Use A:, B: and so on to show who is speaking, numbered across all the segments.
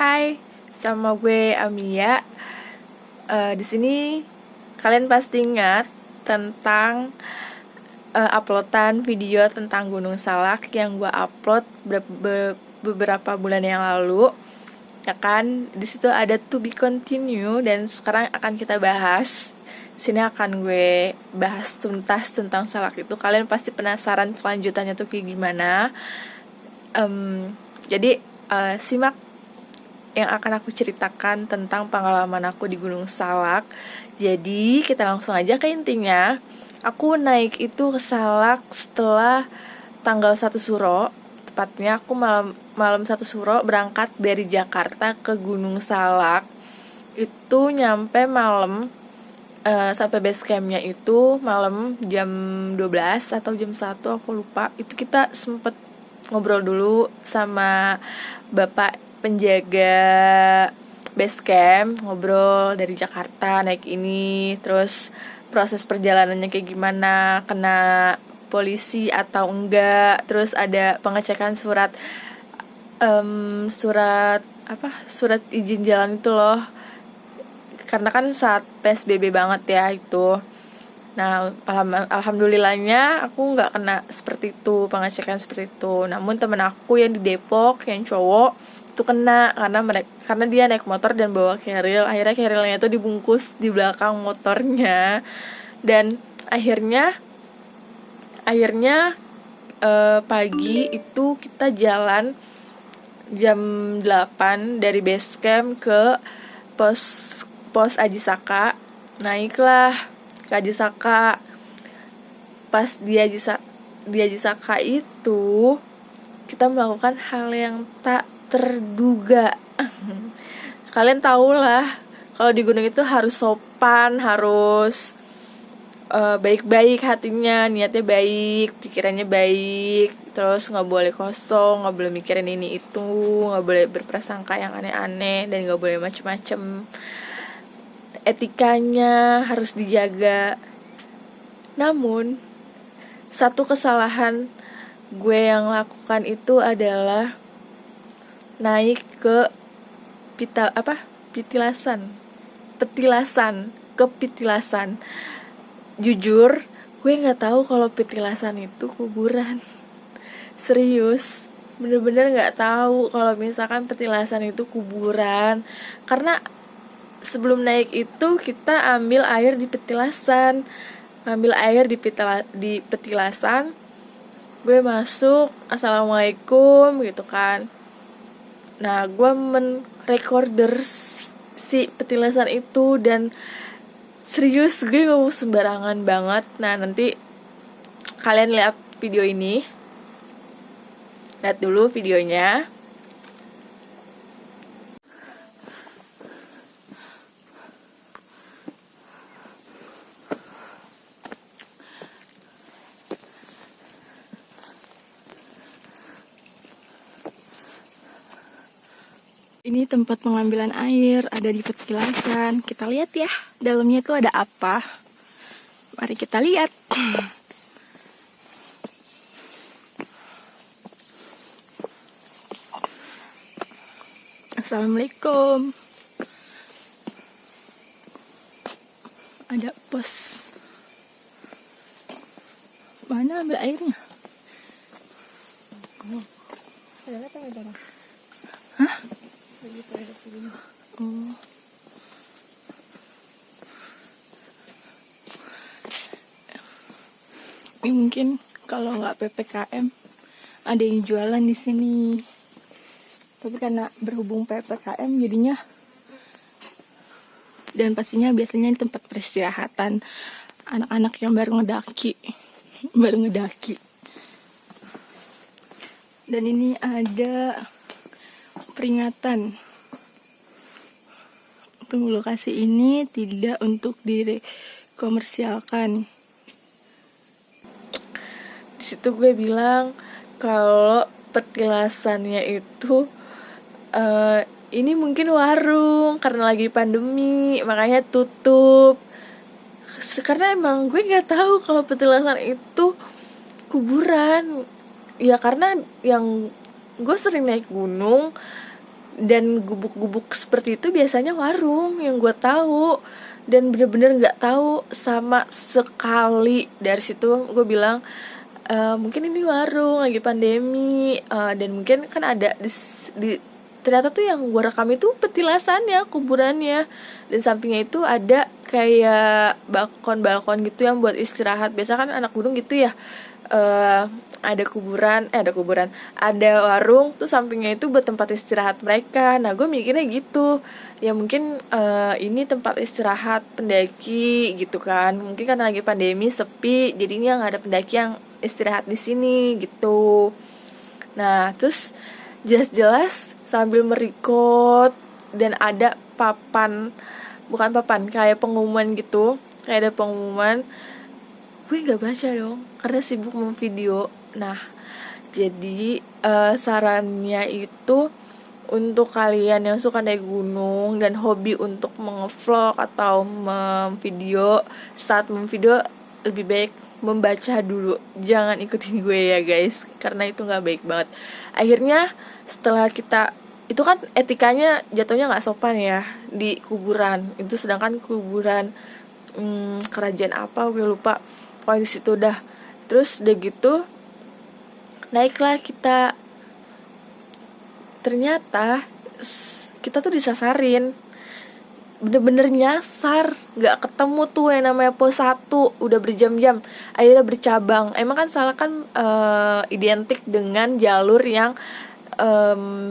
A: Hai, sama gue Amia. Di sini kalian pasti ingat tentang uploadan video tentang Gunung Salak yang gue upload beberapa bulan yang lalu. Ya kan, di situ ada to be continue dan sekarang akan kita bahas. Sini akan gue bahas tuntas tentang salak itu. Kalian pasti penasaran kelanjutannya tuh kayak gimana. Jadi simak yang akan aku ceritakan tentang pengalaman aku di Gunung Salak. Jadi kita langsung aja ke intinya. Aku naik itu ke Salak setelah tanggal 1 Suro. Tepatnya aku malam 1 Suro berangkat dari Jakarta ke Gunung Salak. Itu nyampe malam, sampai base campnya itu malam jam 12 atau jam 1 aku lupa. Itu kita sempet ngobrol dulu sama bapak penjaga base camp, ngobrol dari Jakarta naik ini, terus proses perjalanannya kayak gimana, kena polisi atau enggak, terus ada pengecekan surat surat izin jalan itu loh, karena kan saat PSBB banget ya itu. Nah, alhamdulillahnya aku nggak kena seperti itu, pengecekan seperti itu. Namun temen aku yang di Depok, yang cowok itu kena karena dia naik motor dan bawa keril. Akhirnya kerilnya itu dibungkus di belakang motornya, dan akhirnya pagi itu kita jalan jam 8 dari base camp ke pos Ajisaka. Naiklah ke Ajisaka. Pas di Ajisaka itu kita melakukan hal yang tak terduga. Kalian tahulah kalau di gunung itu harus sopan, harus baik-baik hatinya, niatnya baik, pikirannya baik, terus nggak boleh kosong, nggak boleh mikirin ini itu, nggak boleh berprasangka yang aneh-aneh, dan nggak boleh macem-macem. Etikanya harus dijaga. Namun satu kesalahan gue yang lakukan itu adalah naik ke petilasan. Jujur, gue nggak tahu kalau petilasan itu kuburan. Serius, bener-bener nggak tahu kalau misalkan petilasan itu kuburan. Karena sebelum naik itu kita ambil air di petilasan, di petilasan. Gue masuk, assalamualaikum gitu kan. Nah, gue recorder si petilasan itu, dan serius gue ngomong sembarangan banget. Nah, nanti kalian lihat video ini, lihat dulu videonya. Ini tempat pengambilan air, ada di petilasan. Kita lihat ya, dalamnya itu ada apa. Mari kita lihat. Assalamualaikum. Ada pos. Mana ambil airnya? Hah? Oh. Ini mungkin kalau nggak PPKM ada yang jualan di sini. Tapi karena berhubung PPKM jadinya, dan pastinya biasanya ini tempat peristirahatan anak-anak yang baru ngedaki. Dan ini ada peringatan, tunggu, lokasi ini tidak untuk direkomersialkan. Di situ gue bilang kalau petilasannya itu ini mungkin warung karena lagi pandemi makanya tutup. Karena emang gue nggak tahu kalau petilasan itu kuburan. Ya karena yang gue sering naik gunung, Dan gubuk-gubuk seperti itu biasanya warung yang gue tahu, dan bener-bener nggak tahu sama sekali. Dari situ gue bilang, mungkin ini warung lagi pandemi, dan mungkin kan ada di ternyata tuh yang gue rekam itu petilasannya, kuburannya, dan sampingnya itu ada kayak balkon gitu yang buat istirahat. Biasa kan anak gunung gitu ya, ada kuburan, ada warung tuh sampingnya itu buat tempat istirahat mereka. Nah gue mikirnya gitu, ya mungkin ini tempat istirahat pendaki gitu kan, mungkin karena lagi pandemi sepi, jadinya nggak ada pendaki yang istirahat di sini gitu. Nah terus jelas-jelas sambil merecord, dan ada bukan papan, kayak pengumuman gitu, kayak ada pengumuman. Gue nggak baca dong karena sibuk memvideo. Nah jadi sarannya itu untuk kalian yang suka naik gunung dan hobi untuk mengevlog atau memvideo, saat memvideo lebih baik membaca dulu, jangan ikutin gue ya guys, karena itu nggak baik banget. Akhirnya setelah kita itu kan etikanya jatuhnya nggak sopan ya di kuburan itu, sedangkan kuburan kerajaan apa gue lupa, pokoknya di situ udah. Terus udah gitu naiklah kita, ternyata kita tuh disasarin, bener-bener nyasar, nggak ketemu tuh yang namanya pos 1, udah berjam-jam. Akhirnya bercabang, emang kan salah kan, identik dengan jalur yang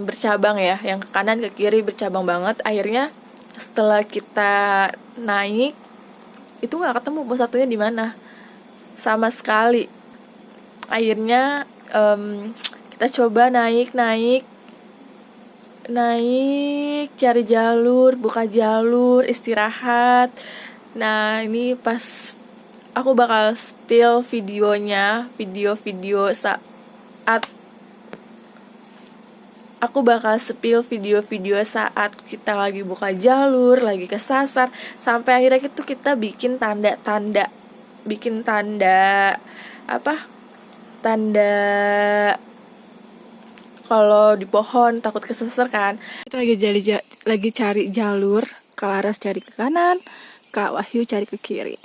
A: bercabang ya, yang ke kanan ke kiri bercabang banget. Akhirnya setelah kita naik itu nggak ketemu pos 1-nya di mana sama sekali. Akhirnya kita coba naik cari jalur, buka jalur, istirahat. Nah ini pas aku bakal spill videonya, video saat saat kita lagi buka jalur, lagi kesasar, sampai akhirnya itu kita bikin tanda tanda kalau di pohon, takut kesasar kan. Kita lagi cari jalur, Kak Laras cari ke kanan, Kak Wahyu cari ke kiri.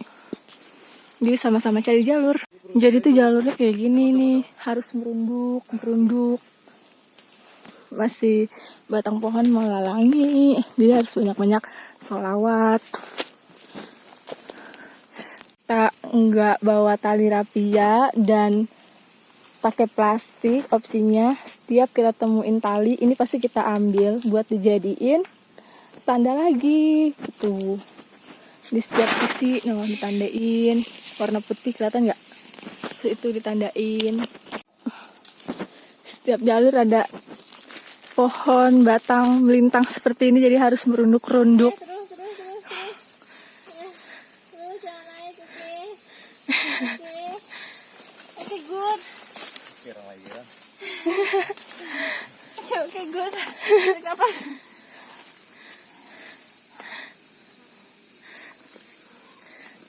A: Jadi sama-sama cari jalur. Jadi tuh jalurnya kayak gini nih, harus merunduk. Masih batang pohon menghalangi, jadi harus banyak-banyak sholawat. Kita nggak bawa tali rapia dan pakai plastik. Opsinya setiap kita temuin tali ini pasti kita ambil buat dijadiin tanda lagi gitu. Di setiap sisi ditandain warna putih, kelihatan nggak? Itu ditandain. Setiap jalur ada pohon batang melintang seperti ini, jadi harus merunduk-runduk. Okay, good.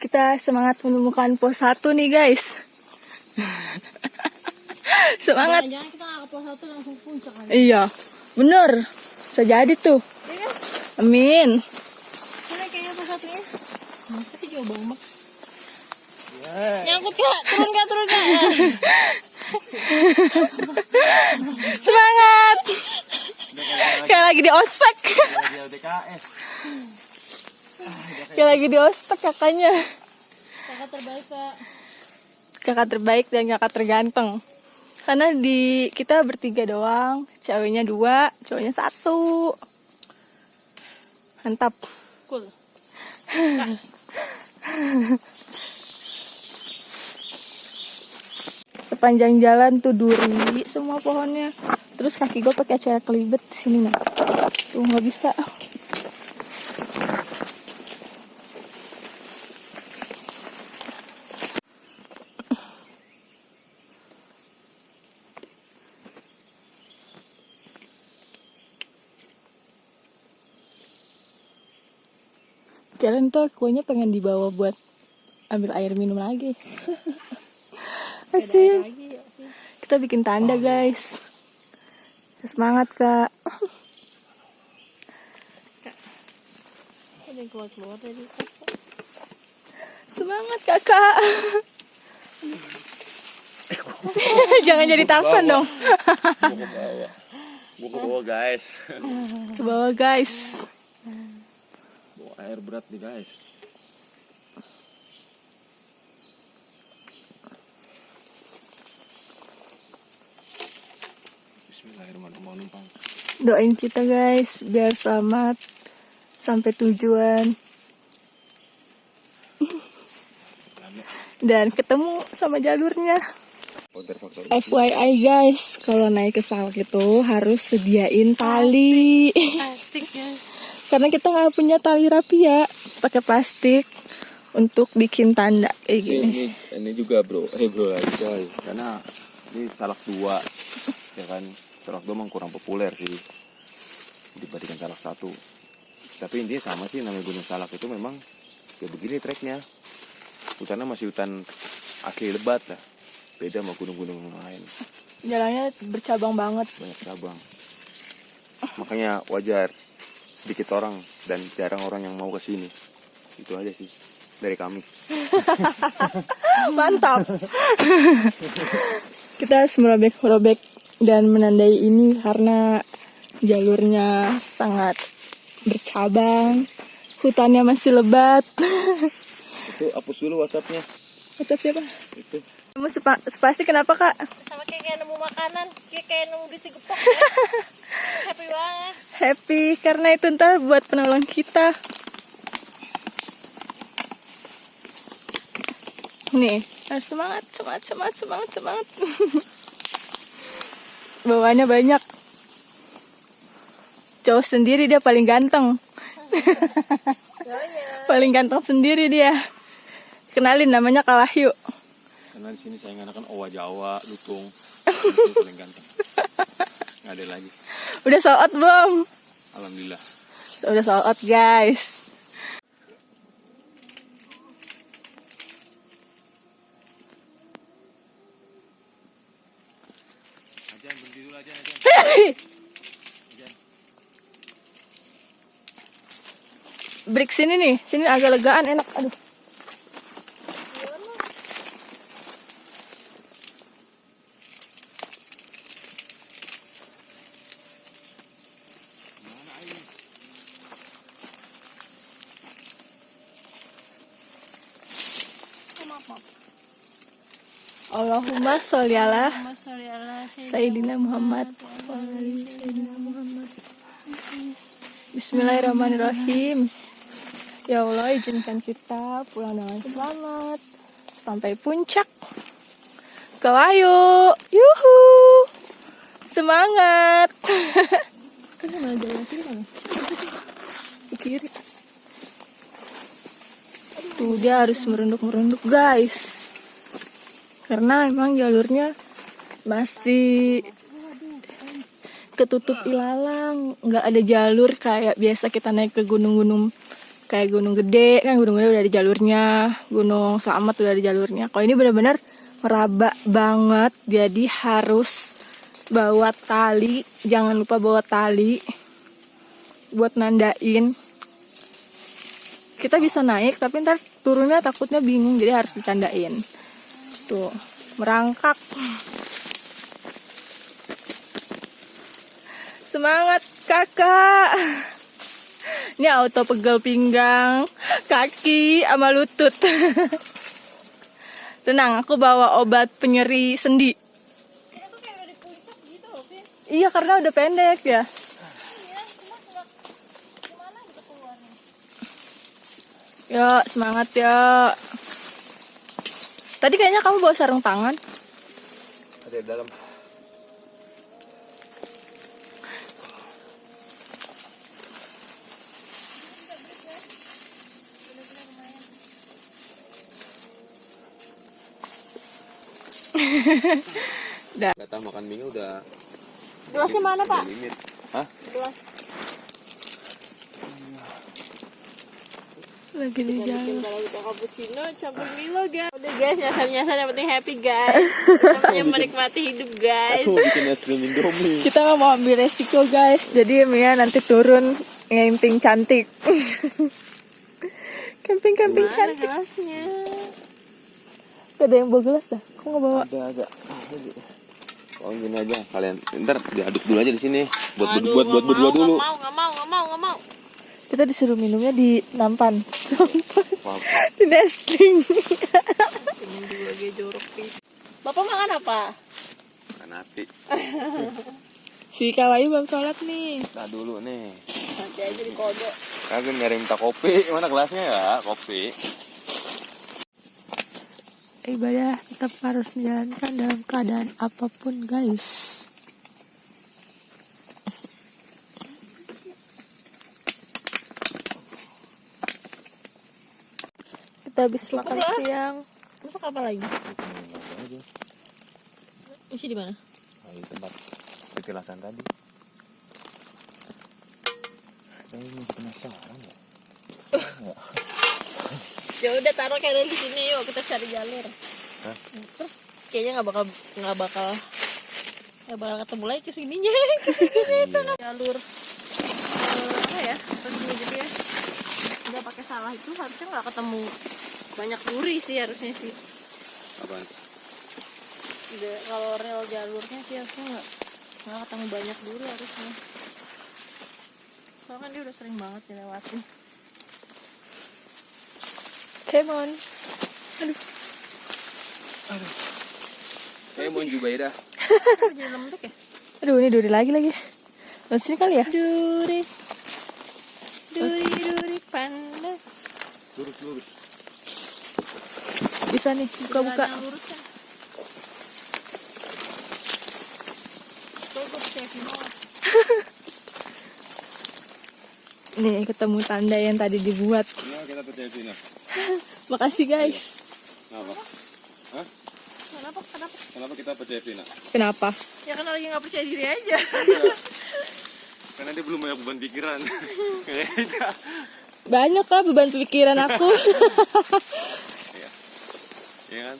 A: Kita semangat menemukan pos 1 nih guys. Semangat. Jangan kita nggak ke pos 1 langsung puncak kan? Iya, bener. Bisa jadi tuh. Iya kan? Amin. Mana kayaknya pos 1-nya? Masa sih jauh banget? Nyangkut kak, turun kak. Semangat. Kayak lagi di ospek. Kayak lagi di ospek kakaknya. Kakak terbaik kak. Kakak terbaik dan kakak terganteng. Karena kita bertiga doang, ceweknya 2, cowoknya 1. Mantap. Cool. Sepanjang jalan tuh duri semua pohonnya. Terus kaki gue pakai cara kelibet di sini nih. Tuh nggak bisa. Kalian tuh kuenya pengen dibawa buat ambil air minum lagi. Asik. Kita bikin tanda guys. Semangat kak.
B: keluar dari
A: Semangat kakak. Jangan jadi Tarzan dong.
C: Gua ke bawah guys.
A: Ke bawah guys.
C: Bawa air berat nih guys. Bismillahirrahmanirrahim. Mau numpang.
A: Doain kita guys biar selamat sampai tujuan dan ketemu sama jalurnya. FYI guys, kalau naik ke Salak itu harus sediain tali.
B: plastik ya.
A: Karena kita nggak punya tali rapia, pakai plastik untuk bikin tanda kayak gini.
C: Ini juga bro lagi coy. Karena ini Salak 2 ya kan. Salak 2 memang kurang populer sih dibandingkan Salak 1. Tapi intinya sama sih, namanya Gunung Salak itu memang ya begini treknya. Hutannya masih hutan asli lebat lah. Beda sama gunung-gunung lain.
A: Jalannya bercabang banget.
C: Banyak cabang. Makanya wajar sedikit orang dan jarang orang yang mau ke sini. Itu aja sih dari kami.
A: Mantap. Kita harus merobek-robek dan menandai ini karena jalurnya sangat bercabang. Hutannya masih lebat.
C: Itu hapus dulu WhatsApp-nya.
A: WhatsApp siapa?
C: Itu.
A: Kamu spasi kenapa kak?
B: Sama kayak nemu makanan, kayak nemu bisi gepok ya. Happy banget.
A: Happy karena itu ntar buat penolong kita. Nih, harus semangat. Bawaannya banyak. Cowok sendiri dia paling ganteng. Paling ganteng sendiri dia. Kenalin namanya Kalahyu.
C: Karena di sini saya nganakan Owa Jawa, Lutung. Itu paling ganteng. Nggak ada lagi.
A: Udah sold out belum?
C: Alhamdulillah.
A: Udah sold out guys.
C: Ajan, berhenti dulu Ajan.
A: Break sini nih, sini agak legaan enak. Aduh. Allahumma sholli ala Sayyidina Muhammad. Bismillahirrahmanirrahim. Ya Allah, izinkan kita pulang dengan selamat sampai puncak. Kalahyu, yuhu, semangat. Kan mana jalan kiri kan? Ke kiri. Tuh dia harus merunduk guys. Karena emang jalurnya masih ketutup ilalang, nggak ada jalur kayak biasa kita naik ke gunung-gunung kayak Gunung Gede kan, Gunung Gede udah ada jalurnya, Gunung Slamet udah ada jalurnya. Kalau ini benar-benar meraba banget, jadi harus bawa tali, jangan lupa bawa tali buat nandain. Kita bisa naik tapi ntar turunnya takutnya bingung, jadi harus ditandain. Tuh, merangkak. Semangat kakak. Ini auto pegel pinggang, kaki, sama lutut. Tenang, aku bawa obat penyeri sendi.
B: Itu kayak udah di puncak gitu loh, Vin.
A: Iya, karena udah pendek ya.
B: Iya, cuma nggak gimana gitu keluarnya.
A: Ya, semangat ya. Tadi kayaknya kamu bawa sarung tangan.
C: Ada di dalam.
A: Dah.
C: Kata makan mie udah.
A: Gelasnya mana, Pak?
C: Limit. Hah?
A: Gelas. Lagi di jalan.
B: Kalau udah cappuccino campur Milo guys. Udah guys, nyasar-nyasar yang penting happy guys. Namanya menikmati hidup guys.
C: Aku bikin es krim Indomie.
A: Kita nggak mau ambil resiko guys, jadi Mia nanti turun nginting cantik. Camping
B: Mana
A: cantik.
B: gelasnya?
A: Gak ada yang bawa gelas dah. Kok nggak bawa?
C: Ada. Oh gini aja, kalian ntar diaduk dulu aja di sini. Buat
B: Aduh,
C: buat berdua dulu.
B: Nggak mau.
A: Kita disuruh minumnya di nampan.
C: Wah,
A: Di nesting.
B: Ini juga lagi jorok sih. Bapak makan apa?
C: kan hati.
A: Si Kawayu belum sholat nih.
C: Nah dulu nih.
B: Nanti aja di kodok.
C: Kagak nyari minta kopi. Mana gelasnya ya? Kopi.
A: Ibadah tetap harus menjalankan dalam keadaan apapun, guys. Kita habis
B: Cukup
A: makan
B: lah.
A: siang.
B: Masak apa lagi? Isi di mana?
C: Nah, di tempat kecelakaan tadi. Saya ini penasaran ya.
B: Ya udah taruh kayak di sini yuk kita cari jalur.
C: Hah?
B: Terus kayaknya nggak bakal ketemu lagi kesininya
C: Iya.
B: jalur apa ya resmi gitu ya. Nggak pakai salah itu harusnya nggak ketemu banyak duri sih harusnya sih.
C: Apaan?
B: Kalau rel jalurnya sih harusnya nggak ketemu banyak duri harusnya. Soalnya kan dia udah sering banget dilewatin.
A: Come on.
C: Saya mau Jubaida.
B: Kok jadi lembek ya?
A: Aduh, ini duri lagi. Di sini kali ya?
B: Duri panda.
C: Lurus.
A: Bisa nih, buka-buka.
B: Jalan yang lurus kan. Tuh gue percaya semua.
A: Nih, ketemu tanda yang tadi dibuat.
C: Ya kita percaya sini.
A: Makasih, guys.
C: Kenapa? Hah? Kenapa kita percaya Vina?
A: Kenapa?
B: Ya karena lagi nggak percaya diri aja.
C: Karena dia belum banyak beban pikiran. Kayaknya.
A: Banyak lah beban pikiran aku.
C: Iya kan?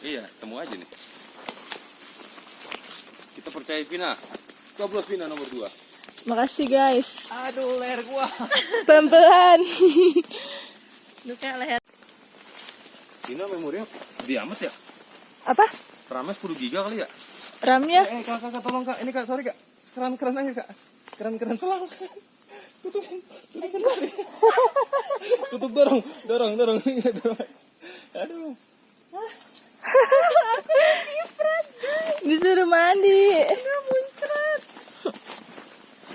C: Iya, temu aja nih. Kita percaya Vina. Coblos Vina nomor 2.
A: Makasih, guys.
C: Aduh, leher gua.
A: Pelan-pelan.
B: Lu kayak leher.
C: Vina memorinya gede amat ya?
A: Apa?
C: RAM-nya 10 giga kali ya?
A: RAM-nya?
C: Kak, tolong kak. Ini kak, sorry kak. Keran aja kak. Keran selang. Tutup dorong. Aduh.
A: Disuruh mandi.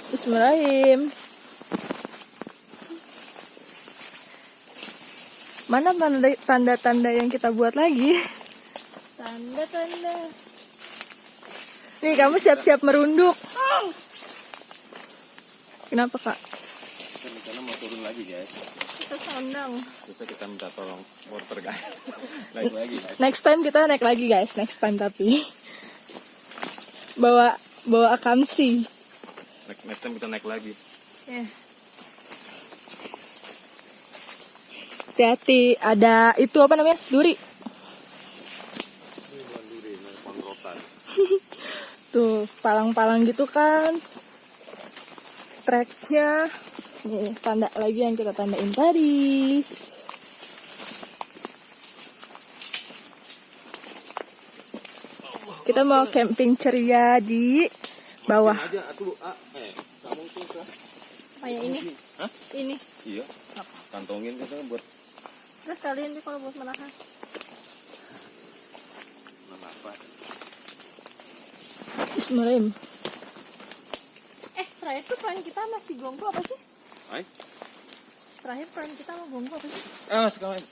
A: Bismillahirrahmanirrahim. Mana tanda-tanda yang kita buat lagi?
B: Tanda.
A: Nih, kamu siap-siap merunduk. Kenapa, Kak?
C: Kita rencana mau turun lagi guys.
B: Kita sandang.
C: Bisa kita minta tolong porter guys. Naik lagi guys.
A: Next time kita naik lagi, guys. Next time tapi bawa akamsi.
C: Next time kita naik lagi.
B: Ya.
A: Hati-hati, ada itu apa namanya? Duri.
C: Ini bukan duri, ini pangkotan.
A: Tuh, palang-palang gitu kan. Tracknya. Nih, tanda lagi yang kita tandain tadi. Kita mau camping ceria di bawah.
C: Aja atuh, kamu tuh kah?
B: Kayak ini.
C: Hah?
B: Ini.
C: Iya. Kantongin kita buat
B: Terus kalian nih kalau buat menahan.
C: apa?
A: Bismillahirrahmanirrahim.
B: Terakhir tuh plan kita masih gonggo apa sih?
C: Hai?
B: Terakhir plan kita mau gonggo apa sih?
C: Sekarang.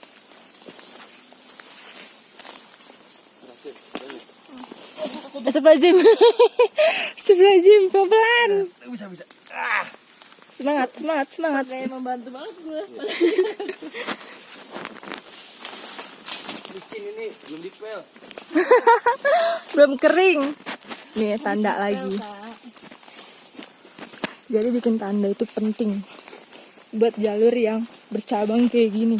A: Astagfirullahaladzim. Astagfirullahaladzim, pelan.
C: Bisa.
A: Semangat.
B: Kayak membantu banget gue.
C: Licin ini belum dipel.
A: Belum kering. Nih, tanda lagi. Jadi bikin tanda itu penting buat jalur yang bercabang kayak gini.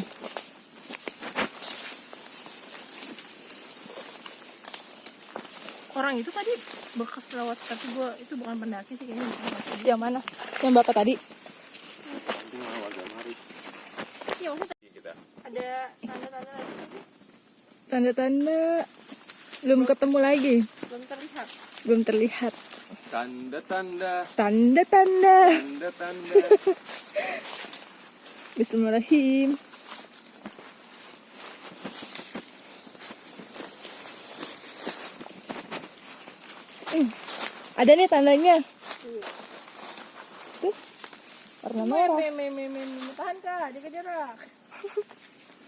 B: Orang itu tadi bekas lewat tapi gue itu bukan pendaki sih kayaknya.
A: Yang mana? Yang bapak tadi?
B: ada tanda-tanda lagi.
A: Tanda-tanda belum ketemu lagi.
B: Belum terlihat.
A: Belum terlihat.
C: Tanda-tanda.
A: Tanda-tanda.
C: Tanda-tanda.
A: Bismillahirrahmanirrahim. Ada nih tandanya. Tuh. Warna merah.
B: Tahan kak, jaga jarak.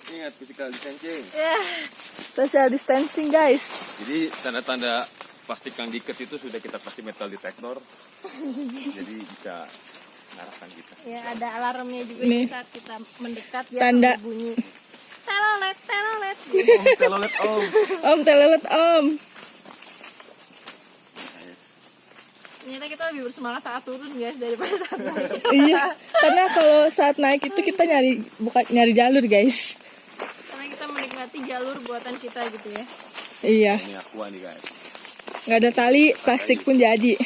C: Ingat physical distancing.
B: Ya.
A: Social distancing, guys.
C: Jadi tanda-tanda plastik yang diikat itu sudah kita pasti metal detector. Jadi bisa mengarahkan kita.
B: Ya, ada alarmnya juga
A: Nih.
B: saat kita mendekat dia
A: Tanda.
B: akan berbunyi. Telolet, telolet.
C: Telolet om.
A: Om, telelet om.
B: Ternyata kita lebih bersemangat saat turun guys daripada saat naik.
A: Iya, karena kalau saat naik itu kita nyari jalur, guys.
B: Karena kita menikmati jalur buatan kita gitu ya.
A: Iya,
C: Ini aqua nih guys.
A: nggak ada tali, plastik pun jadi.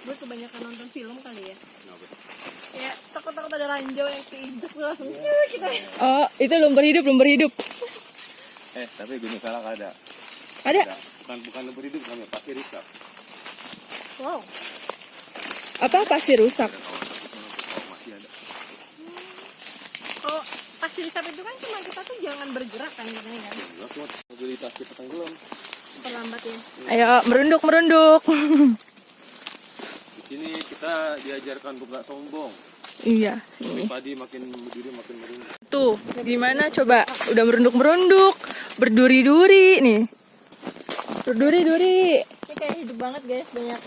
B: Gue kebanyakan nonton film kali ya.
C: Kenapa?
B: Ya takut-takut ada ranjau yang keinjek gue langsung cuy kita.
A: Oh, itu lumber hidup.
C: Tapi Gunung Salak ada.
A: Ada.
C: Bukan lumber hidup namanya, pasti rusak.
B: Wow.
A: Apa pasti rusak?
C: Oh, masih ada.
B: Kalau pasti disap itu kan cuma kita tuh jangan bergerak kan katanya kan.
C: Enggak, cuma mobilitas kita tenggelam.
B: Perlambat ya.
A: Ayo, merunduk.
C: Di sini kita diajarkan untuk gak sombong.
A: Iya,
C: Tapi
A: ini.
C: padi makin berdiri makin merunduk.
A: Tuh, gimana coba? Udah merunduk, berduri-duri nih. Berduri-duri.
B: Ini kayak hidup banget guys, banyak.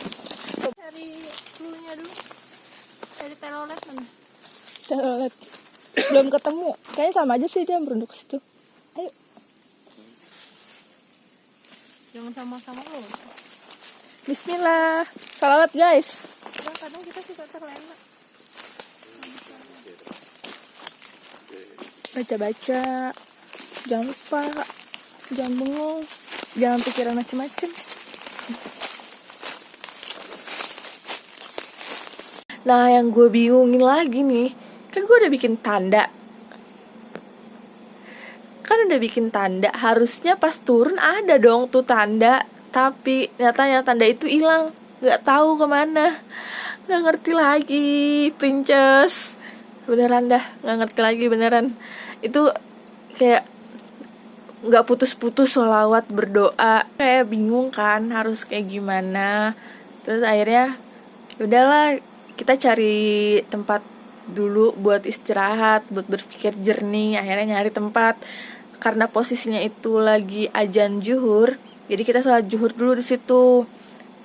B: Cari dulunya dulu. Cari telolet mana?
A: Telolet. Belum ketemu. Kayaknya sama aja sih dia merunduk situ. Ayo.
B: Jangan sama-sama lo.
A: Bismillah. Salawat, guys.
B: Kadang kita suka terlena.
A: Baca-baca. Jangan lupa. Jangan bengong. Jangan pikiran macem-macem. Nah, yang gue bingungin lagi nih, kan gue udah bikin tanda. Harusnya pas turun ada dong tuh tanda. Tapi nyatanya tanda itu hilang, nggak tahu kemana. Nggak ngerti lagi, Princess. Beneran dah, nggak ngerti lagi beneran. Itu kayak nggak putus-putus sholawat berdoa, kayak bingung kan harus kayak gimana. Terus akhirnya udahlah, kita cari tempat dulu buat istirahat, buat berpikir jernih. Akhirnya nyari tempat karena posisinya itu lagi azan zuhur, jadi kita sholat zuhur dulu di situ.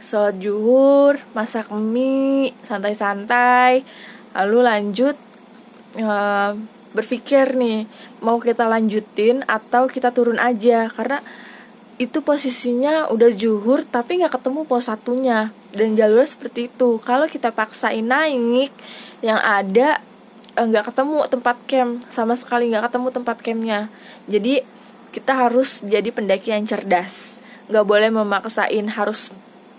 A: Sholat zuhur, masak mie, santai-santai, lalu lanjut berpikir nih mau kita lanjutin atau kita turun aja, karena itu posisinya udah zuhur tapi nggak ketemu pos satunya dan jalurnya seperti itu. Kalau kita paksain naik, yang ada nggak ketemu tempat camp, sama sekali nggak ketemu tempat campnya. Jadi kita harus jadi pendaki yang cerdas, nggak boleh memaksain harus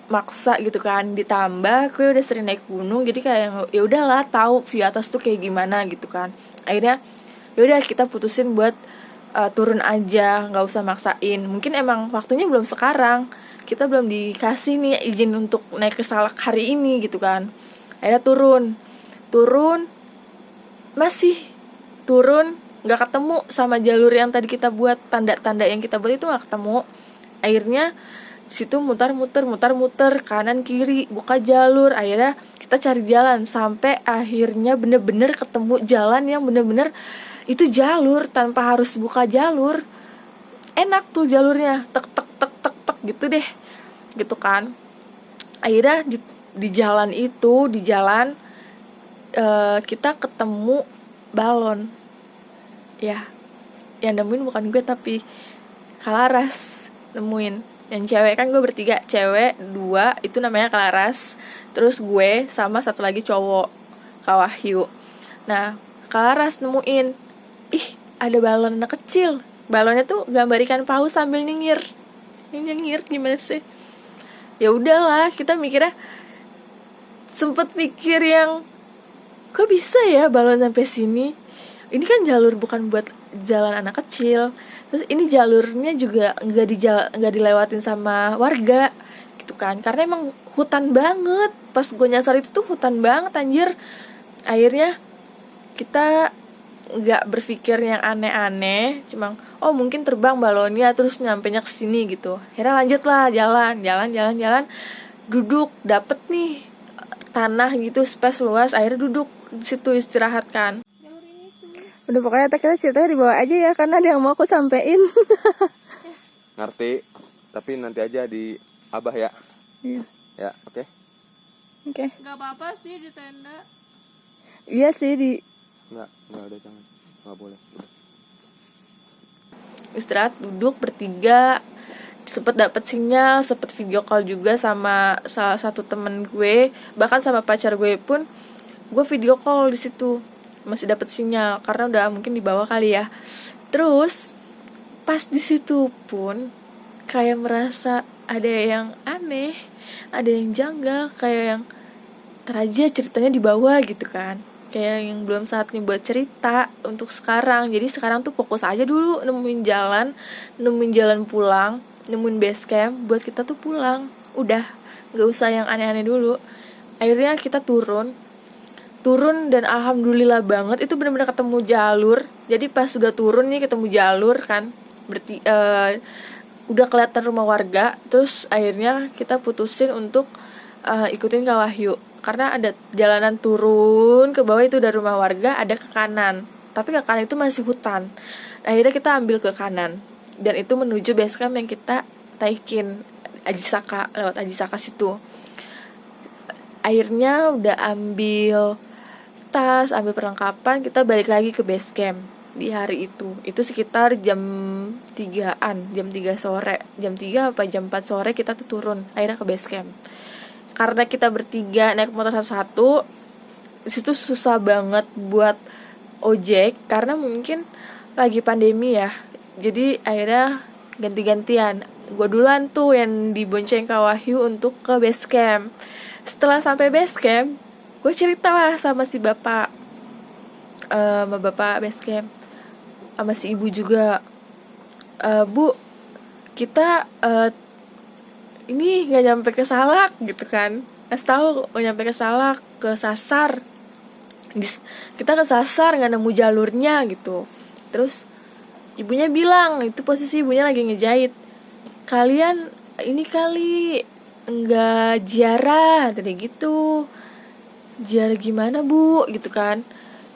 A: maksa gitu kan. Ditambah gue udah sering naik gunung, jadi kayak ya udahlah tahu view atas tuh kayak gimana gitu kan. Akhirnya yaudah kita putusin buat turun aja, nggak usah maksain. Mungkin emang waktunya belum sekarang, kita belum dikasih nih izin untuk naik ke Salak hari ini gitu kan. Akhirnya turun masih turun, nggak ketemu sama jalur yang tadi kita buat, tanda-tanda yang kita buat itu nggak ketemu. Akhirnya situ muter kanan kiri, buka jalur. Akhirnya kita cari jalan sampai akhirnya bener-bener ketemu jalan yang bener-bener itu jalur tanpa harus buka jalur. Enak tuh jalurnya, tek gitu deh, gitu kan. Akhirnya di jalan itu, kita ketemu balon. Ya, yang nemuin bukan gue tapi Kalaras nemuin. Yang cewek kan gue bertiga, cewek 2 itu namanya Kalaras, terus gue sama satu lagi cowok, Kak Wahyu. Nah, Kalaras nemuin, ih ada balon anak kecil. Balonnya tuh gambar ikan paus sambil nyengir gimana sih? Ya udahlah, kita mikirnya sempet mikir yang kok bisa ya balon sampai sini, ini kan jalur bukan buat jalan anak kecil, terus ini jalurnya juga nggak dilewatin sama warga gitu kan, karena emang hutan banget. Pas gue nyasar itu tuh hutan banget anjir. Akhirnya kita nggak berpikir yang aneh-aneh, cuma oh mungkin terbang balonnya terus nyampenya ke sini gitu. Akhirnya lanjut lah jalan, duduk, dapet nih tanah gitu, space luas, akhirnya duduk di situ istirahat kan. Udah pokoknya kita ceritanya dibawa aja ya, karena ada yang mau aku sampein.
C: Ngerti, tapi nanti aja di Abah ya.
A: Iya.
C: Ya, oke.
A: Oke.
B: Nggak apa-apa sih di tenda.
A: Iya sih di
C: Enggak ada, jangan. Enggak boleh. Udah.
A: istirahat duduk bertiga, sempet dapet sinyal, sempet video call juga sama salah satu temen gue, bahkan sama pacar gue pun gue video call di situ, masih dapet sinyal karena udah mungkin di bawah kali ya. Terus pas di situ pun kayak merasa ada yang aneh, ada yang janggal, kayak yang teraja ceritanya di bawah gitu kan, kayak yang belum saatnya buat cerita untuk sekarang. Jadi sekarang tuh fokus aja dulu nemuin jalan pulang, nemuin base camp buat kita tuh pulang. Udah, nggak usah yang aneh-aneh dulu. Akhirnya kita turun dan alhamdulillah banget itu benar-benar ketemu jalur. Jadi pas sudah turun nih ketemu jalur kan, udah kelihatan rumah warga. Terus akhirnya kita putusin untuk ikutin Kak Wahyu, karena ada jalanan turun ke bawah itu dari rumah warga, ada ke kanan, tapi ke kanan itu masih hutan. Akhirnya kita ambil ke kanan dan itu menuju base camp yang kita taikin, Ajisaka, lewat Ajisaka situ. Akhirnya udah ambil tas, ambil perlengkapan, kita balik lagi ke base camp di hari itu. Itu sekitar jam 3-an, jam 3 sore, jam 3 apa jam 4 sore kita tuh turun akhirnya ke base camp. Karena kita bertiga naik motor satu-satu, disitu susah banget buat ojek karena mungkin lagi pandemi ya. Jadi akhirnya ganti-gantian. Gue duluan tuh yang dibonceng Kak Wahyu untuk ke base camp. Setelah sampai base camp, gue cerita lah sama si bapak, sama bapak base camp, sama si ibu juga. Bu, kita ini nggak nyampe ke Salak gitu kan, kasih tahu nggak nyampe ke Salak, ke Sasar. Kita ke Sasar nggak nemu jalurnya gitu. Terus ibunya bilang, itu posisi ibunya lagi ngejahit, kalian ini kali nggak ziarah tadi gitu. Ziarah gimana bu gitu kan,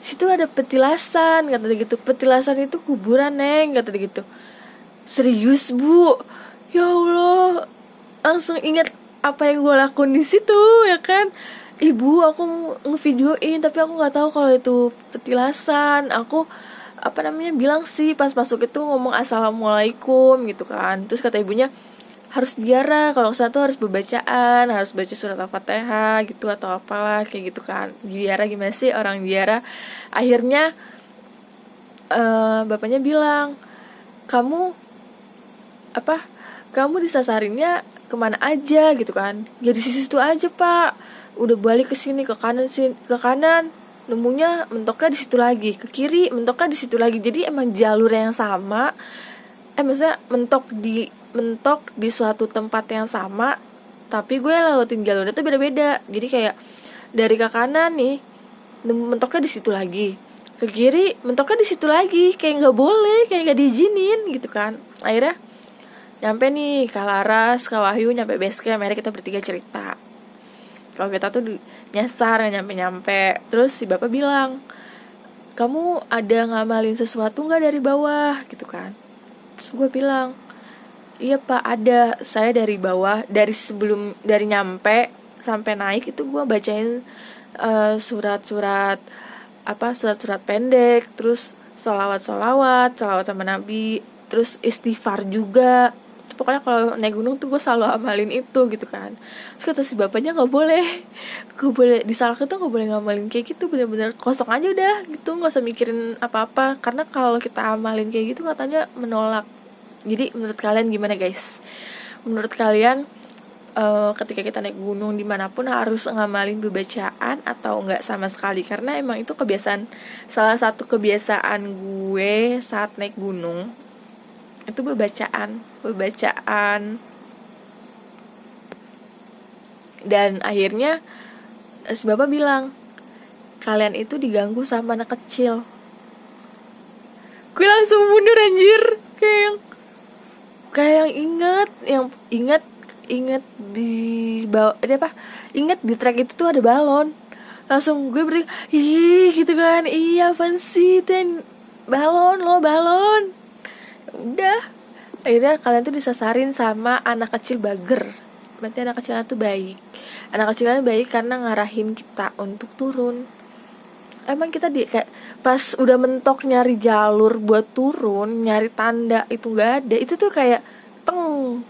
A: situ ada petilasan kata dia gitu. Petilasan itu kuburan neng kata dia gitu. Serius bu? Ya Allah, langsung ingat apa yang gue lakuin di situ ya kan. Ibu, aku ngevideoin tapi aku nggak tahu kalau itu petilasan. Aku bilang sih pas masuk itu ngomong assalamualaikum gitu kan. Terus kata ibunya harus ziarah, kalau kesana tuh harus berbacaan, harus baca surat Al-Fatihah gitu atau apalah kayak gitu kan. Ziarah gimana sih orang ziarah. Akhirnya bapaknya bilang, kamu disasarinnya kemana aja gitu kan. Ya di situ aja pak, udah balik ke sini ke kanan nemunya mentoknya di situ lagi, ke kiri mentoknya di situ lagi. Jadi emang jalur yang sama, maksudnya mentok di suatu tempat yang sama, tapi gue lewatin jalurnya tuh beda-beda. Jadi kayak dari ke kanan nih mentoknya di situ lagi, ke kiri mentoknya di situ lagi, kayak nggak boleh, kayak nggak diizinin gitu kan. Akhirnya nyampe nih Kak Laras, Kak Wahyu nyampe base camp. Akhirnya kita bertiga cerita kalau kita tuh nyasar nggak nyampe. Terus si bapak bilang, kamu ada ngamalin sesuatu nggak dari bawah gitu kan. Terus gue bilang, iya pak ada, saya dari bawah, dari nyampe sampai naik itu gue bacain surat-surat pendek, terus sholawat sama Nabi, terus istighfar juga. Pokoknya kalau naik gunung tuh gue selalu amalin itu gitu kan. Terus kata si bapaknya nggak boleh di Salak itu nggak boleh ngamalin kayak gitu, bener-bener kosong aja udah gitu, nggak usah mikirin apa-apa, karena kalau kita amalin kayak gitu katanya menolak. Jadi menurut kalian gimana guys? Menurut kalian ketika kita naik gunung dimanapun harus ngamalin bacaan atau enggak sama sekali, karena emang itu kebiasaan, salah satu kebiasaan gue saat naik gunung itu bacaan. Dan akhirnya si bapak bilang, kalian itu diganggu sama anak kecil. Gue langsung mundur anjir, kayak yang inget di bawah inget di trek itu tuh ada balon. Langsung gue beri ih gitu kan, iya apaan sih ten balon udah. Akhirnya kalian tuh disasarin sama anak kecil bager. Berarti anak kecilnya tuh baik. Anak kecilnya baik karena ngarahin kita untuk turun. Emang kita kayak pas udah mentok nyari jalur buat turun, nyari tanda itu nggak ada. Itu tuh kayak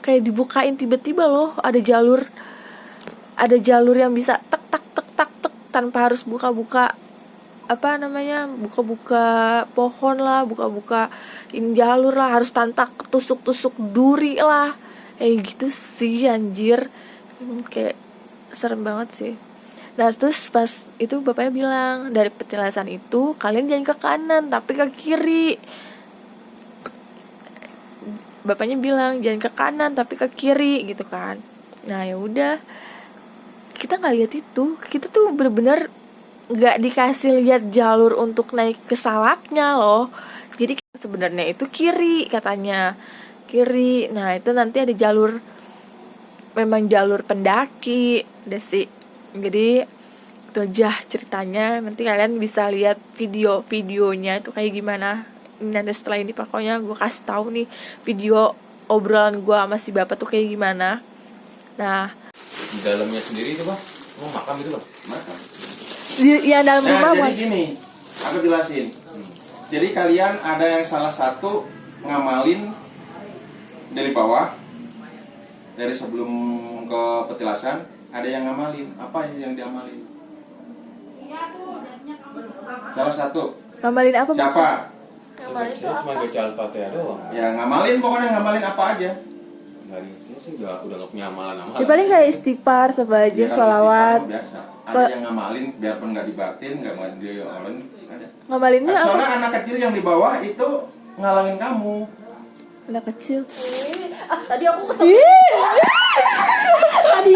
A: kayak dibukain tiba-tiba loh, ada jalur yang bisa tek tanpa harus buka-buka pohon lah, buka-bukain jalur lah, harus tanpa tusuk duri lah, gitu sih anjir. Kayak serem banget sih. Nah terus pas itu bapaknya bilang, dari petilasan itu kalian jangan ke kanan tapi ke kiri. Bapaknya bilang jangan ke kanan tapi ke kiri gitu kan. Nah ya udah, kita nggak lihat itu, kita tuh bener-bener nggak dikasih lihat jalur untuk naik ke salaknya loh. Jadi sebenarnya itu kiri katanya, kiri. Nah itu nanti ada jalur, memang jalur pendaki deh sih. Jadi itu aja ceritanya, nanti kalian bisa lihat videonya itu kayak gimana. Nanti setelah ini pokoknya gue kasih tahu nih video obrolan gue sama si bapak tuh kayak gimana. Nah
C: Di dalamnya sendiri itu Bang, makam itu Bang? Makam.
A: Yang dalam rumah
D: jadi gini, aku jelasin. Jadi kalian ada yang salah satu ngamalin dari bawah, dari sebelum ke petilasan, ada yang ngamalin. Apa yang diamalin? Salah satu.
A: ngamalin apa?
D: Siapa?
A: Ngamalin itu
C: Cuma
A: apa?
C: baca Al-Fatihah doang.
D: Ya ngamalin, pokoknya ngamalin apa aja.
C: Dari sini sih udah nggak punya amalan-amalan.
A: Ya paling kayak istighfar, sebagian
D: Ya,
A: sholawat.
D: istighfar biasa. Ada yang ngamalin, biarpun nggak dibatin, nggak mau diamalin, ada.
A: Ngamalinnya apa?
D: Soalnya anak kecil yang di bawah itu ngalangin kamu.
A: Anak kecil.
B: Tadi aku ketemu. Tadi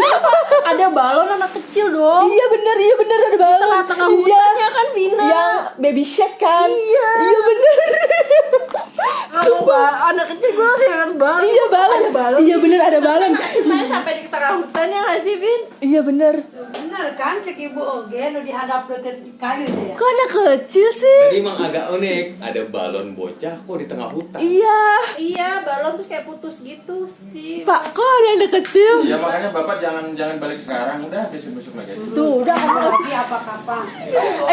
B: ada balon anak kecil dong.
A: Iya bener ada balon.
B: Tengah-tengah hutannya kan Vina.
A: Yang baby shark kan?
B: Iya.
A: Iya bener.
B: Sumpah, anak kecil gue langsung ingat banget.
A: Iya balon.
B: Ada balon.
A: Iya bener ada balon.
B: Ceritanya sampai di tengah hutan ya nggak sih, Vin?
A: Iya bener.
E: Benar kan cek ibu oge nu dihadap deket kayu itu ya.
A: Kok anak kecil sih?
C: Tadi emang agak unik, ada balon bocah kok di tengah hutan.
A: Iya.
B: Iya, balon terus kayak putus gitu sih.
A: Pak, kok ada anak kecil?
D: Ya makanya bapak jangan balik sekarang, udah besok lagi aja.
A: Tuh udah kamu
E: Lagi apa kapan?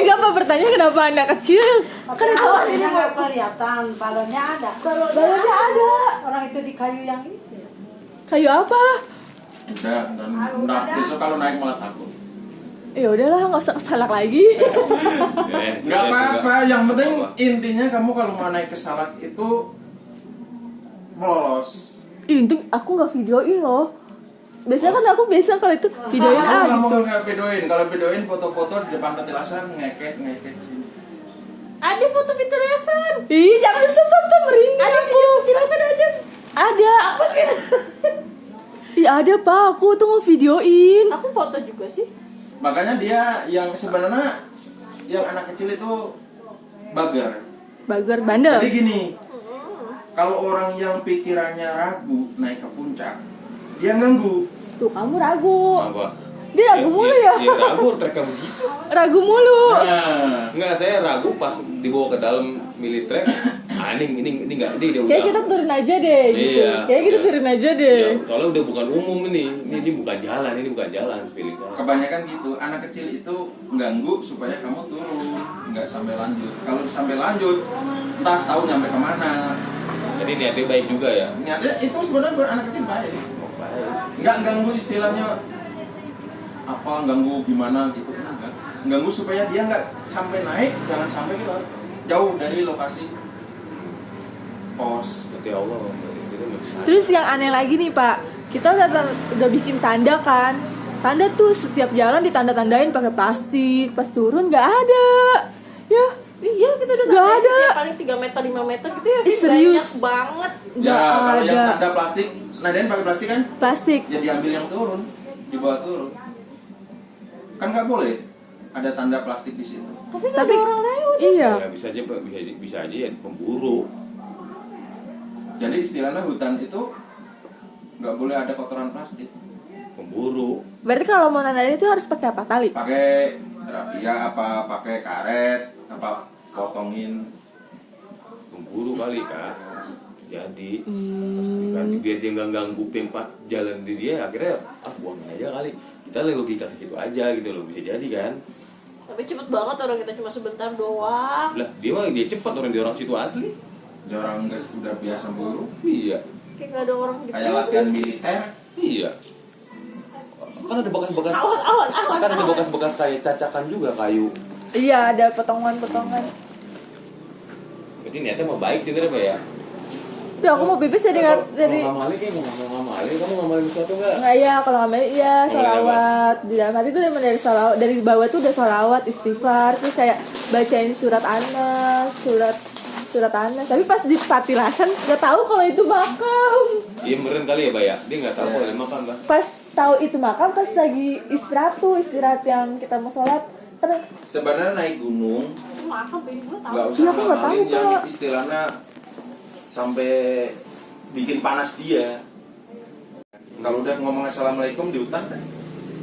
A: enggak apa bertanya kenapa anak kecil? Kan itu
E: Balonnya nggak kelihatan, balonnya ada.
A: balonnya ada.
E: Orang itu di kayu yang itu.
A: Kayu apa?
D: Udah, nah, besok kalau naik malah takut.
A: Ya udahlah, nggak usah kesalak lagi.
D: Nggak apa-apa, yang penting intinya kamu kalau mau naik ke Salak itu lolos.
A: Ih, untung aku nggak videoin loh. Biasanya kan aku biasa kalau itu videoin
D: Kamu
A: gitu.
D: nggak videoin, kalau videoin foto-foto di depan petilasan ngeket sini.
B: Ada foto petilasan.
A: Ih, jangan stop merinding.
B: Ada video petilasan ada.
A: Ada. Iya ada pak, aku tuh mau videoin.
B: Aku foto juga sih.
D: Makanya dia yang sebenarnya yang anak kecil itu bager.
A: Bager bandel.
D: Jadi gini, kalau orang yang pikirannya ragu naik ke puncak, dia ganggu.
A: Tuh kamu ragu.
C: Apa?
A: Dia ragu mulu ya?
C: Iya ragu trek begitu.
A: Ragu mulu.
D: Nah,
C: Enggak, saya ragu pas dibawa ke dalam mili trek. Ini enggak, dia udah.
A: Kayak kita turun aja deh gitu.
C: Iya,
A: Kayak kita
C: iya.
A: turun aja deh.
C: Ya, soalnya udah bukan umum ini bukan jalan, feeling saya.
D: kebanyakan gitu, anak kecil itu ganggu supaya kamu turun, nggak sampai lanjut. Kalau sampai lanjut, entah tahu nyampe kemana.
C: Jadi niatnya baik juga ya.
D: Niatnya itu sebenarnya buat anak kecil baik. Nggak ganggu istilahnya apa ganggu gimana gitu, enggak. Ganggu supaya dia nggak sampai naik, jangan sampai gitu jauh dari lokasi pos.
C: Berarti Allah.
A: Terus yang aneh lagi nih pak, kita udah bikin tanda kan. Tanda tuh setiap jalan ditanda-tandain pakai plastik. Pas turun nggak ada. Ya,
B: Iya, kita udah
A: Nggak
B: tandain
A: ada.
B: setiap paling 3 meter 5 meter gitu ya. Vin.
A: Serius?
B: Banyak banget.
D: Ya
A: nggak
D: kalau yang
A: ada
D: tanda plastik, nadain pakai plastik kan?
A: plastik.
D: Ya diambil yang turun, dibawa turun. Kan nggak boleh ada tanda plastik di situ.
B: Tapi nggak
A: Tapi
B: ada orang lewat.
A: iya.
C: Ya bisa aja Pak, bisa aja ya pemburu.
D: Jadi istilahnya hutan itu nggak boleh ada kotoran plastik.
C: Pemburu.
A: Berarti kalau mau nandain itu harus pakai apa? Tali?
D: Pakai terapia apa pakai karet apa potongin.
C: Pemburu kali Kak. Jadi kan biar dia nggak ganggu pempat jalan di dia, akhirnya buangin aja kali. Kita logika gitu aja gitu loh, bisa jadi kan.
B: Tapi cepet banget orang kita cuma sebentar doang.
C: Lah dia cepat orang situ asli.
D: Dia orang nggak udah biasa buru.
C: Iya.
B: Kayak nggak ada orang gitu.
D: Kayak latihan militer.
C: Iya. Kan ada bekas-bekas.
B: Awas.
C: Kan ada bekas-bekas kayak cacakan juga kayu.
A: Iya, ada potongan-potongan.
C: Berarti niatnya mau baik sih Pak ya.
A: Udah, aku mau pipis jadi nggak jadi.
C: Kalau ngamalin kayak mau ngamalin, kamu ngamalin sesuatu nggak?
A: Nggak, ya kalau nggak iya
C: Ngamalin
A: sholawat di dalam hati tuh dari sholawat, dari bawah tuh udah sholawat istighfar, terus kayak bacain surat Anas, surat Anas. Tapi pas di patilasan nggak tahu kalau itu makam.
C: Iya meren kali ya Pak ya. Dia nggak tahu kalau dia makan Pak.
A: Pas tahu itu makam pas lagi istirahat yang kita mau sholat terus.
D: Sebenarnya naik gunung
B: Maaf, ini gue tahu.
D: nggak usah
A: Iya, aku nggak tahu,
D: ngamalin yang
A: Pak.
D: istilahnya sampai bikin panas dia. Kalau udah ngomong assalamualaikum di hutan kan,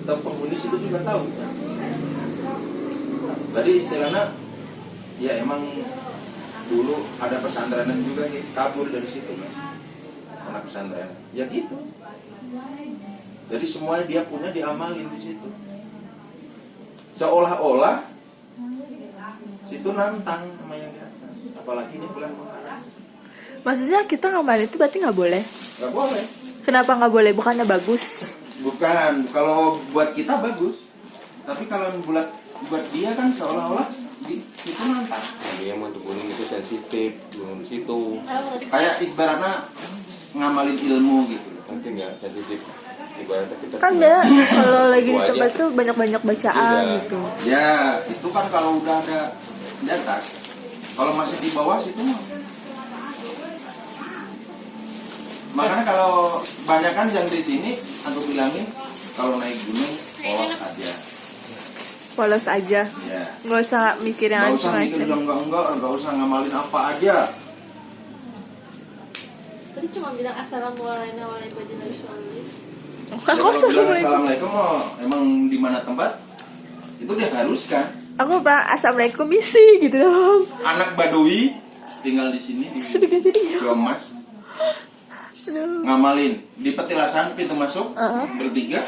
D: atau penghuni situ juga tahu. Jadi istilahnya ya emang dulu ada pesantrenan juga gitu, kabur dari situ kan, anak pesantren. Ya gitu. Jadi semuanya dia punya diamalin di situ. Seolah-olah situ nantang sama yang di atas. Apalagi ini bulan Muharram.
A: Maksudnya kita ngamalin itu berarti nggak boleh?
D: Gak boleh.
A: Kenapa nggak boleh? Bukannya bagus?
D: Bukan, kalau buat kita bagus. Tapi kalau buat dia kan seolah-olah di situ nantang.
C: Dia mau untuk gunung itu sensitif, gunung di situ.
D: Kayak ibaratnya ngamalin ilmu gitu.
C: Mungkin ya sensitif. Ibaratnya kita
A: Kan ya kalau lagi di
C: Itu aja.
A: tempat tuh banyak-banyak bacaan
C: Iya.
A: gitu.
D: Ya, itu kan kalau udah ada di atas. Kalau masih di bawah situ mah. Makanya kalau banyak kan yang di sini aku bilangin kalau naik gunung polos aja.
A: Polos aja.
D: Ya.
A: Nggak usah mikir yang
D: Nggak usah mikir
A: macam-macam.
D: nggak usah ngamalin apa aja.
B: Tadi cuma bilang assalamualaikum warahmatullahi wabarakatuh.
D: Ya,
A: Aku
D: kalau bilang
A: assalamualaikum.
D: assalamualaikum oh, emang di mana tempat itu dia haruskan.
A: Aku bilang assalamualaikum misi gitu dong.
D: Anak Badui tinggal di sini di
A: Terus bikin video.
D: Jomas ngamalin di petilasan pintu masuk bertiga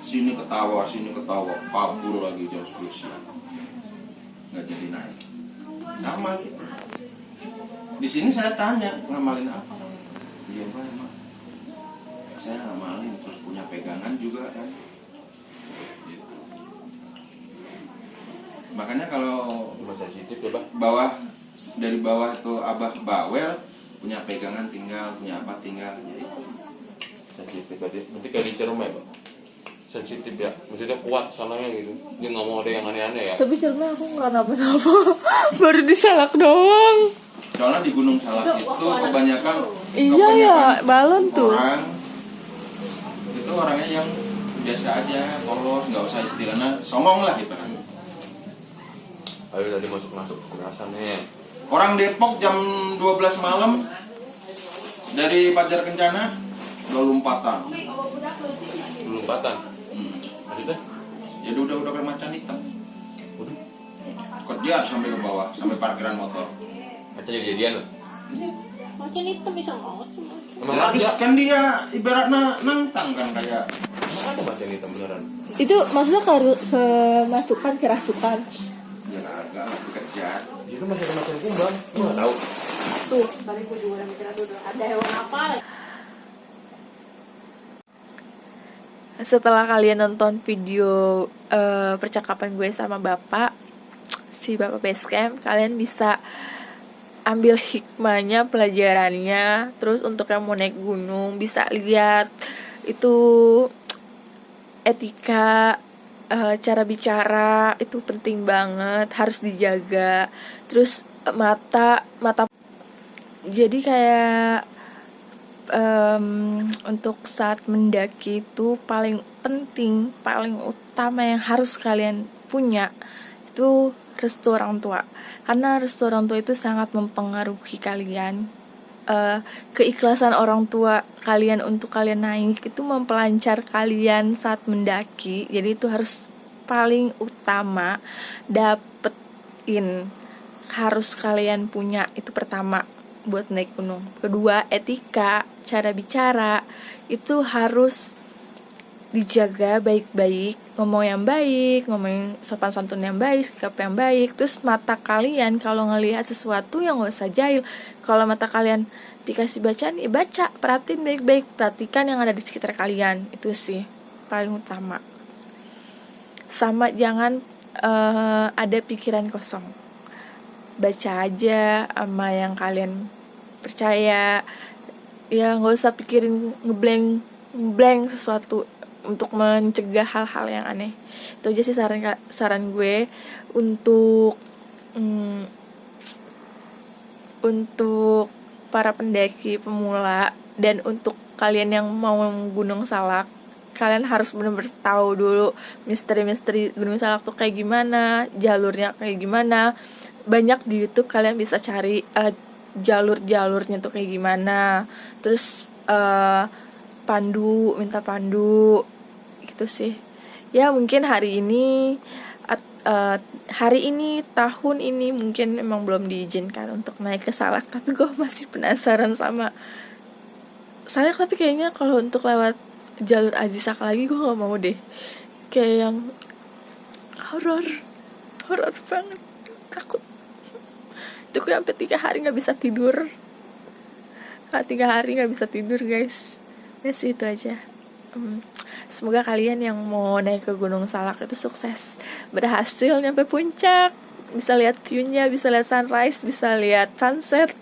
D: sini ketawa kabur lagi jam 10 siang nggak jadi naik sama gitu. Di sini saya tanya ngamalin apa? Iya Pak emang saya ngamalin terus punya pegangan juga kan. Gitu. Makanya kalau
C: cuma sensitif ya Pak.
D: dari bawah ke Abah Bawel punya pegangan tinggal, punya apa tinggal ya itu.
C: Sensitif berarti kayak di Cerme Pak. Sensitif ya, maksudnya kuat sananya gitu. Dia nggak mau ada yang aneh-aneh ya.
A: Tapi cermin aku nggak napa-napa. Baru disalak doang.
D: Soalnya di Gunung Salak
B: Itu
D: itu
B: waktu
D: kebanyakan
A: Iya ya, balon tuh.
D: orang itu orangnya yang biasa aja, polos, nggak usah istilahnya songong lah gitu kan.
C: Ayo tadi masuk kerasannya.
D: Orang Depok jam 12 malam dari Pajar Kencana udah lompatan.
C: Belum patah. Maksudnya?
D: Ya udah kayak macan hitam.
C: Waduh.
D: Kejar sampai ke bawah, sampai parkiran motor.
C: Kaca jadian loh.
B: Makin hitam bisa banget semua.
C: Emang
D: Ya, habis
C: ada?
D: kan dia ibaratnya nantang kan kayak
C: Emang ada macan hitam beneran?
A: Itu maksudnya kemasukan kerasukan.
D: ya agak dikejar.
C: Itu masih ada macan kumbang. Gue nggak tahu.
B: Tuh, tadi gue juga udah mikir ada hewan apa lagi.
A: Setelah kalian nonton video percakapan gue sama bapak, si bapak Basecamp, kalian bisa ambil hikmahnya, pelajarannya. Terus untuk yang mau naik gunung bisa lihat itu etika, cara bicara itu penting banget, harus dijaga. Terus mata jadi kayak untuk saat mendaki itu paling penting, paling utama yang harus kalian punya itu restu orang tua, karena restu orang tua itu sangat mempengaruhi kalian. Keikhlasan orang tua kalian untuk kalian naik itu mempelancar kalian saat mendaki. Jadi itu harus paling utama dapetin, harus kalian punya. Itu pertama buat naik gunung. Kedua, etika, cara bicara itu harus dijaga baik-baik, ngomong yang baik, ngomong sopan santun yang baik, sikap yang baik. Terus mata kalian kalau ngelihat sesuatu yang gak usah jahil. Kalau mata kalian dikasih bacaan, ya baca, perhatiin baik-baik, perhatikan yang ada di sekitar kalian. Itu sih paling utama. Sama jangan ada pikiran kosong, baca aja sama yang kalian percaya. Ya nggak usah pikirin ngeblank sesuatu untuk mencegah hal-hal yang aneh. Itu aja sih saran gue untuk para pendaki pemula. Dan untuk kalian yang mau Gunung Salak, kalian harus benar-benar tahu dulu misteri-misteri Gunung Salak tuh kayak gimana, jalurnya kayak gimana. Banyak di YouTube kalian bisa cari jalur-jalurnya tuh kayak gimana. Terus minta pandu gitu sih. Ya mungkin hari ini tahun ini mungkin emang belum diizinkan untuk naik ke Salak, tapi gue masih penasaran sama Salak. Tapi kayaknya kalau untuk lewat jalur Azizak lagi gue gak mau deh, kayak yang horor banget, takut. Itu gue sampai 3 hari gak bisa tidur. 3 hari gak bisa tidur guys. Ya sih, itu aja. Semoga kalian yang mau naik ke Gunung Salak itu sukses, berhasil nyampe puncak, bisa lihat view-nya, bisa lihat sunrise, bisa lihat sunset,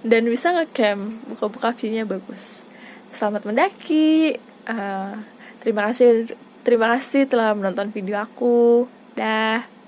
A: dan bisa ngecamp, buka-buka view-nya bagus. Selamat mendaki. Terima kasih telah menonton video aku. Dah.